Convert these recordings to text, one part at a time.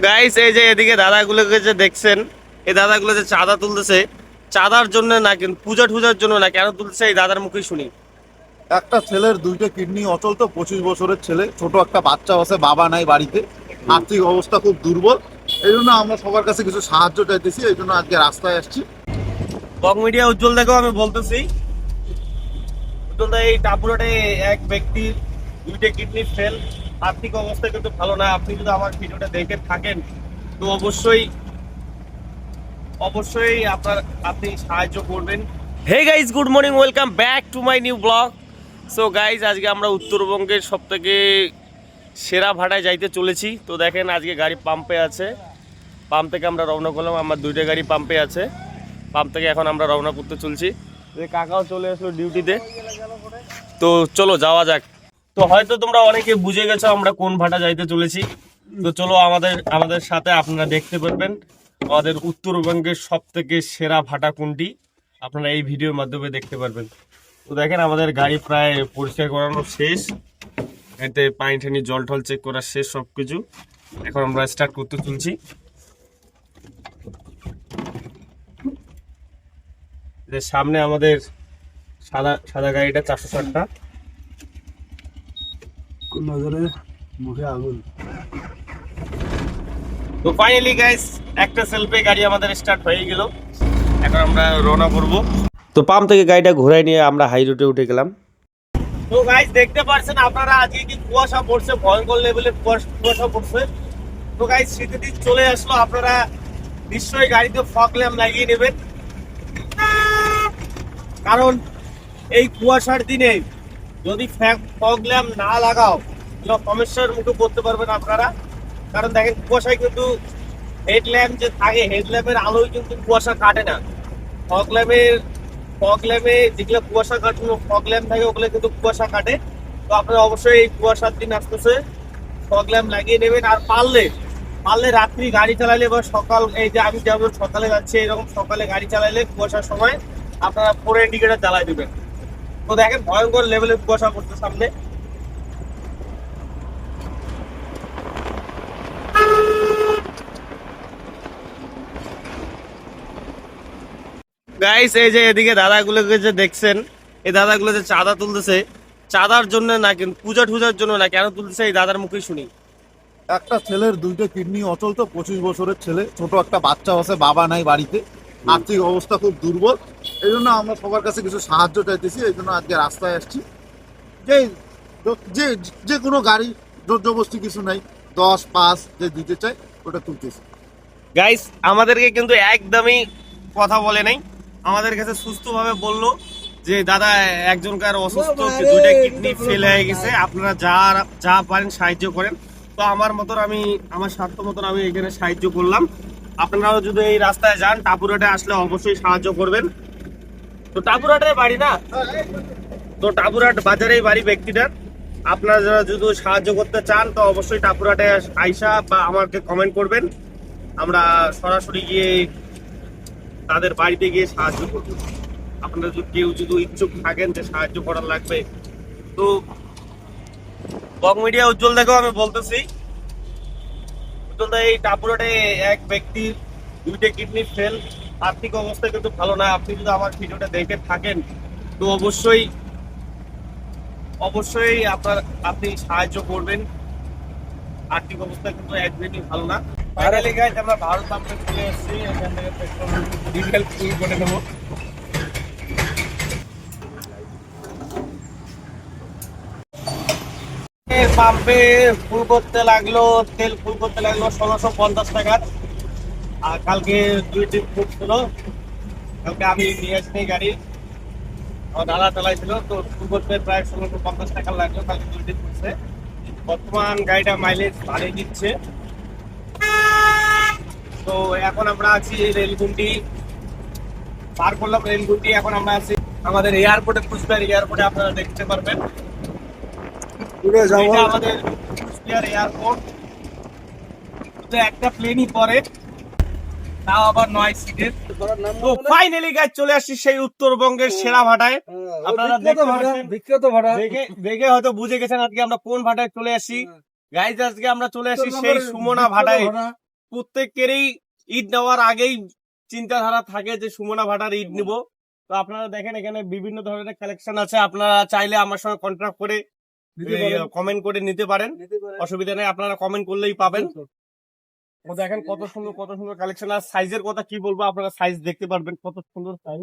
Guys এই যে এদিকে দাদাগুলোকে যে দেখছেন, এই দাদাগুলো যে চাঁদা তুলতেছে, চাঁদার জন্য না কিন্তু পূজা টুজার জন্য না, কেন তুলতেছে এই দাদার মুখেই শুনি। একটা ছেলের দুইটা কিডনি অচল, তো 25 বছরের ছেলে, ছোট একটা বাচ্চা আছে, বাবা নাই বাড়িতে, আর্থিক অবস্থা খুব দুর্বল। এই জন্য আমরা সবার কাছে কিছু সাহায্য চাইতেছি, এই জন্য আজকে রাস্তায় আসছি। বক মিডিয়া উজ্জ্বল দেখো আমি বলতেছি, উজ্জ্বল দা এই টাপুরাটে এক ব্যক্তির দুইটা কিডনি ফেল, আর্থিক অবস্থা কিন্তু ভালো না। আপনি যদি আমার ভিডিওটা দেখে থাকেন তো অবশ্যই অবশ্যই আপনি সাহায্য করবেন। Hey guys, good morning, welcome back to my new blog. So guys, আজকে আমরা উত্তরবঙ্গের সব থেকে সেরা ভাটায় যাইতে চলেছি। তো দেখেন আজকে গাড়ি পাম্পে আছে, পাম্প থেকে আমরা রওনা করলাম। আমার দুইটা গাড়ি পাম্পে আছে, পাম্প থেকে এখন আমরা রওনা করতে চলছি। কাকাও চলে আসলো ডিউটিতে, তো চলো যাওয়া যাক। তো হয়তো তোমরা অনেকে বুঝে গেছো আমরা কোন ভাটা যাইতে চলেছি। তো চলো আমাদের সাথে, আপনারা দেখতে পারবেন আমাদের উত্তরবঙ্গের সব থেকে সেরা ভাটা কোনটি, আপনারা এই ভিডিওর মাধ্যমে দেখতে পারবেন। তো দেখেন আমাদের গাড়ি প্রায় পরিষ্কার করানো শেষ, এতে পানি টানি জল টল চেক করা শেষ সবকিছু। এখন আমরা স্টার্ট করতে চলছি। যে সামনে আমাদের সাদা সাদা গাড়িটা 460টা, নজরে মুখে আগুন। তো ফাইনালি গাইস একটা সেলফে গাড়ি আমাদের স্টার্ট হয়ে গেল। এখন আমরা রওনা করব। তো পাম্প থেকে গাড়িটা ঘোরায় নিয়ে আমরা হাই রোডে উঠে গেলাম। তো গাইস দেখতে পাচ্ছেন আপনারা আজকে কি কুয়াশা পড়ছে, ভয়ঙ্কর লেভেলের কুয়াশা পড়ছে। তো গাইস শীতের দিন চলে আসলো, আপনারা নিশ্চয়ই গাড়িতে ফগ ল্যাম্প লাগিয়ে নেবেন, কারণ এই কুয়াশার দিনে যদি ফগ ল্যাম্প না লাগাও সমস্যার মুখে পড়তে পারবেন আপনারা। কারণ দেখেন কুয়াশায় কিন্তু হেডল্যাম্প যে থাকে, হেডল্যাম্পের আলোয় কিন্তু কুয়াশা কাটে না। ফগ ল্যাম্পে যেগুলো কুয়াশা কাটানো ফগ ল্যাম্প থাকে ওগুলো কিন্তু কুয়াশা কাটে। তো আপনারা অবশ্যই এই কুয়াশার দিন আসতেছে ফগ ল্যাম্প লাগিয়ে নেবেন। আর পারলে রাত্রি গাড়ি চালালে বা সকাল, এই যে আমি যেমন সকালে যাচ্ছি এরকম সকালে গাড়ি চালালে কুয়াশার সময় আপনারা ফোর ইন্ডিকেটর জ্বালাই দেবেন। তো দেখেন ভয়ঙ্কর লেভেলের কুয়াশা পড়ছে সামনে। গাইস এই যে এদিকে দাদাগুলোকে যে দেখছেন, এই দাদাগুলো যে চাঁদা তুলতেছে, চাঁদার জন্য না কিন্তু পূজা টুজার জন্য না, কেন তুলতেছে এই দাদার মুখেই শুনি। একটা ছেলের দুইটা কিডনি অচল, তো 25 বছরের ছেলে, ছোট একটা বাচ্চা আছে, বাবা নাই বাড়িতে, আর্থিক অবস্থা খুব দুর্বল। এই জন্য আমরা সবার কাছে কিছু সাহায্য চাইতেছি, এই জন্য আজকে রাস্তায় আসছি। যে যে যে কোনো গাড়ি জোর জবরদস্তি কিছু নাই, 10-5 যে দিতে চাই ওটা তুলতেছি। গাইস আমাদেরকে কিন্তু একদমই কথা বলে নাই, আমাদের কাছে সুস্থভাবে বললো যে দাদা একজনকার অসুস্থ, দুইটা কিডনি ফেল হয়ে গেছে, আপনারা যা পারেন সাহায্য করেন। তো আমার স্বার্থ মতন আমি এখানে সাহায্য করলাম। আপনারাও যদি এই রাস্তায় যান, টাপুরহাটে আসলে অবশ্যই সাহায্য করবেন। তো টাপুরহাটের বাড়ি না, তো টাপুরহাট বাজারেই বাড়ি ব্যক্তিটার। আপনারা যারা যদি সাহায্য করতে চান তো অবশ্যই টাপুরহাটে আইসা বা আমাকে কমেন্ট করবেন, আমরা সরাসরি গিয়ে তাদের বাড়িতে গিয়ে সাহায্য করবো। আপনারা যদি কেউ যদি ইচ্ছুক থাকেন যে সাহায্য করার লাগবে, তো বক মিডিয়া উজ্জ্বল দেখো আমি বলতেছি, উজ্জ্বল দা এই টাপুরহাটে এক ব্যক্তির দুইটা কিডনি ফেল, আর্থিক অবস্থা কিন্তু ভালো না। আপনি যদি আমার ভিডিওটা দেখে থাকেন তো অবশ্যই আপনি সাহায্য করবেন। আর্থিক অবস্থা কিন্তু একদমই ভালো না। ফাইনালি গাইস আমরা ভারত পাম্পে চলে এসেছি, এখান থেকে পেট্রোল ডিজেল ফুল করে নেবো। পাম্পে ফুল করতে লাগলো, তেল ফুল করতে লাগলো 1650 টাকার। আর কালকে 2 দিন ফুল ছিল, কালকে আমি নিয়ে আসিনি গাড়ি, আমার দাদা চালাইছিল, তো ফুল করতে প্রায় 1650 টাকা লাগলো, কালকে 2 দিন ফুলছে। বর্তমান গাড়িটা মাইলেজ ভালোই দিচ্ছে। তো এখন আমরা আছি রেলগুন্ডি পার করলাম, রেলগুন্ডি এখন আমরা আছি আমাদের এয়ারপোর্টে, কুচবিহার এয়ারপোর্টে, আপনারা দেখতে পারবেন এটা আমাদের কুচবিহার এয়ারপোর্ট। তো একটা প্লেনই পরে, তাও আবার 9 সিটের। তো ফাইনালি গাইস চলে আসছি সেই উত্তরবঙ্গের সেরা ভাটায়। আপনারা বিখ্যাত ভাড়া দেখে হয়তো বুঝে গেছেন আজকে আমরা কোন ভাটায় চলে আসছি। গাইস আজকে আমরা চলে আসছি সেই সুমনা ভাটায়। প্রত্যেকেরই ঈদ নেওয়ার আগেই চিন্তাধারা থাকে যে সুমনা ভাটার ঈদ নিব। তো আপনারা দেখেন এখানে বিভিন্ন ধরনের কালেকশন আছে, আপনারা চাইলে আমার সঙ্গে কন্ট্যাক্ট করে কমেন্ট করে নিতে পারেন, অসুবিধা নেই, আপনারা কমেন্ট করলেই পাবেন। তো দেখেন কত সুন্দর কালেকশন। আর সাইজের কথা কি বলবো, আপনারা সাইজ দেখতে পারবেন, কত সুন্দর সাইজ।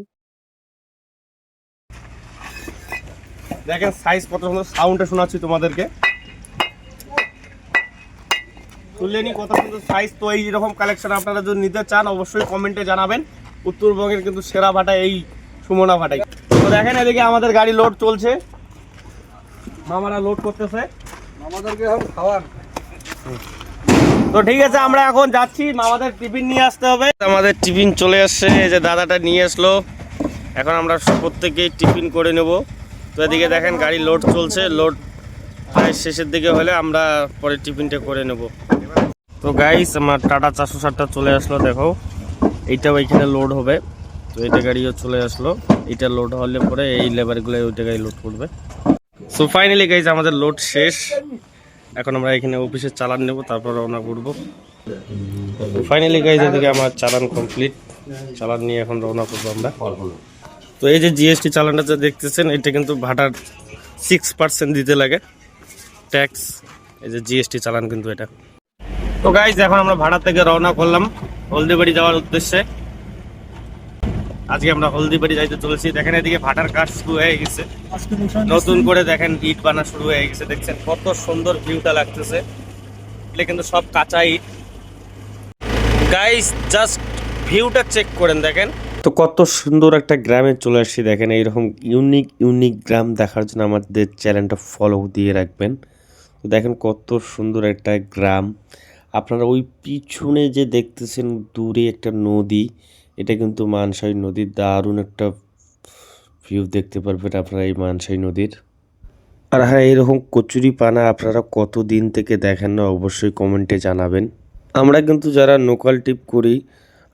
দেখেন সাইজ কত সুন্দর, সাউন্ডে শোনাচ্ছি তোমাদেরকে, শুনলেনি কত সুন্দর সাইজ। তো এইরকম কালেকশন আপনারা যদি নিতে চান অবশ্যই কমেন্টে জানাবেন। উত্তরবঙ্গের কিন্তু সেরা ভাটা এই সুমনা ভাটাই। তো দেখেন এদিকে আমাদের গাড়ি লোড চলছে, মামারা লোড করতেছে, আমাদেরকে এখন খাওয়ান। তো ঠিক আছে আমরা এখন যাচ্ছি, আমাদের টিফিন নিয়ে আসতে হবে। আমাদের টিফিন চলে আসছে, এই যে দাদাটা নিয়ে আসলো, এখন আমরা প্রত্যেকেই টিফিন করে নেব। তো এদিকে দেখেন গাড়ি লোড চলছে, লোড প্রায় শেষের দিকে হলে আমরা পরে টিফিনটা করে নেব। তো গাইস আমার টাটা 460টা চলে আসলো, দেখো এইটাও এইখানে লোড হবে। তো এইটা গাড়িও চলে আসলো, এইটা লোড হলে পরে এই লেবারগুলো ওইটা গাড়ি লোড করবে। সো ফাইনালি গাইস আমাদের লোড শেষ, এখন আমরা এখানে অফিসে চালান নেব, তারপর রওনা করবো। ফাইনালি গাইস এদিকে আমার চালান কমপ্লিট, চালান নিয়ে এখন রওনা করবো আমরা। তো এই যে জিএসটি চালানটা যে দেখতেছেন, এটা কিন্তু ভাটার 6% দিতে লাগে ট্যাক্স, এই যে জিএসটি চালান কিন্তু এটা। তো গাইস এখন আমরা ভাড়া থেকে রওনা করলাম হলদিবাড়ি যাওয়ার উদ্দেশ্যে। আজকে আমরা হলদিবাড়ি যাইতে চলেছি। দেখেন এদিকে ভাটার কাজ শুরু হয়ে গেছে, নতুন করে দেখেন ইট বানা শুরু হয়ে গেছে, দেখছেন কত সুন্দর ভিউটা লাগতেছে। এটা কিন্তু সব কাঁচা ইট। গাইস জাস্ট ভিউটা চেক করেন, দেখেন তো কত সুন্দর একটা গ্রামে চলে আসছি। দেখেন এইরকম ইউনিক গ্রাম দেখার জন্য আমাদের চ্যানেলটা ফলো দিয়ে রাখবেন। তো দেখেন কত সুন্দর একটা গ্রাম। আপনারা ওই পিছনে যে দেখতেছেন দূরে একটা নদী, এটা কিন্তু মানসাই নদীর, দারুণ একটা ভিউ দেখতে পারবেন আপনারা এই মানসাই নদীর। আর হ্যাঁ, এরকম কচুরি পানা আপনারা কত দিন থেকে দেখেন না অবশ্যই কমেন্টে জানাবেন। আমরা কিন্তু যারা লোকাল ট্রিপ করি,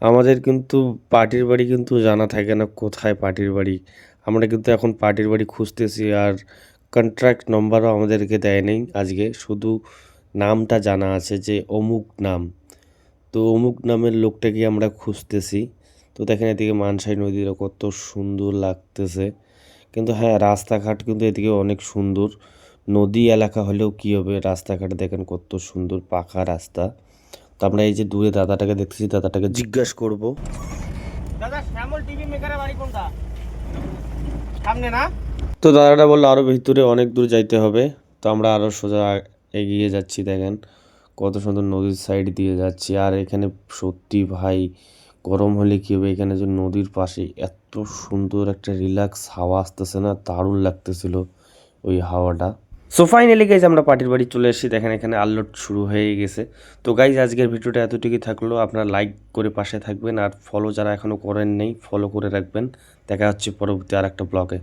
আমাদের কিন্তু পার্টির বাড়ি কিন্তু জানা থাকে না কোথায় পার্টির বাড়ি। আমরা কিন্তু এখন পার্টির বাড়ি খুঁজতেছি, আর কন্ট্রাক্ট নম্বরও আমাদেরকে দেয় নেই আজকে, শুধু নামটা জানা আছে যে অমুক নাম। তো অমুক নামের লোকটাকে আমরা খুঁজতেছি। তো দেখেন এদিকে মানসাই নদীরও কত সুন্দর লাগতেছে। কিন্তু হ্যাঁ, রাস্তাঘাট কিন্তু এদিকে অনেক সুন্দর। নদী এলাকা হলেও কী হবে, রাস্তাঘাট দেখেন কত সুন্দর পাকা রাস্তা। তো আমরা এই যে দূরে দাদাটাকে দেখতেছি, দাদাটাকে জিজ্ঞাসা করব, দাদা শ্যামল টিভি মেকারের বাড়ি কোনটা? সামনে না? তো দাদাটা বললো আরো ভিতরে অনেক দূর যাইতে হবে। তো আমরা আরো সোজা এগিয়ে যাচ্ছি, দেখেন কত সুন্দর নদীর সাইড দিয়ে যাচ্ছি। আর এখানে সত্যি ভাই গরম হলে কী হবে, এখানে যে নদীর পাশে এত সুন্দর একটা রিল্যাক্স হাওয়া আসতেছে না, দারুণ লাগতেছিল ওই হাওয়াটা। সো ফাইনালি গাইজ আমরা পার্টির বাড়ি চলে এসেছি, দেখেন এখানে আনলোড শুরু হয়ে গেছে। তো গাইজ আজকের ভিডিওটা এতটুকুই থাকলো, আপনারা লাইক করে পাশে থাকবেন, আর ফলো যারা এখনও করেন নেই ফলো করে রাখবেন। দেখা হচ্ছে পরবর্তী আর একটা ব্লগে।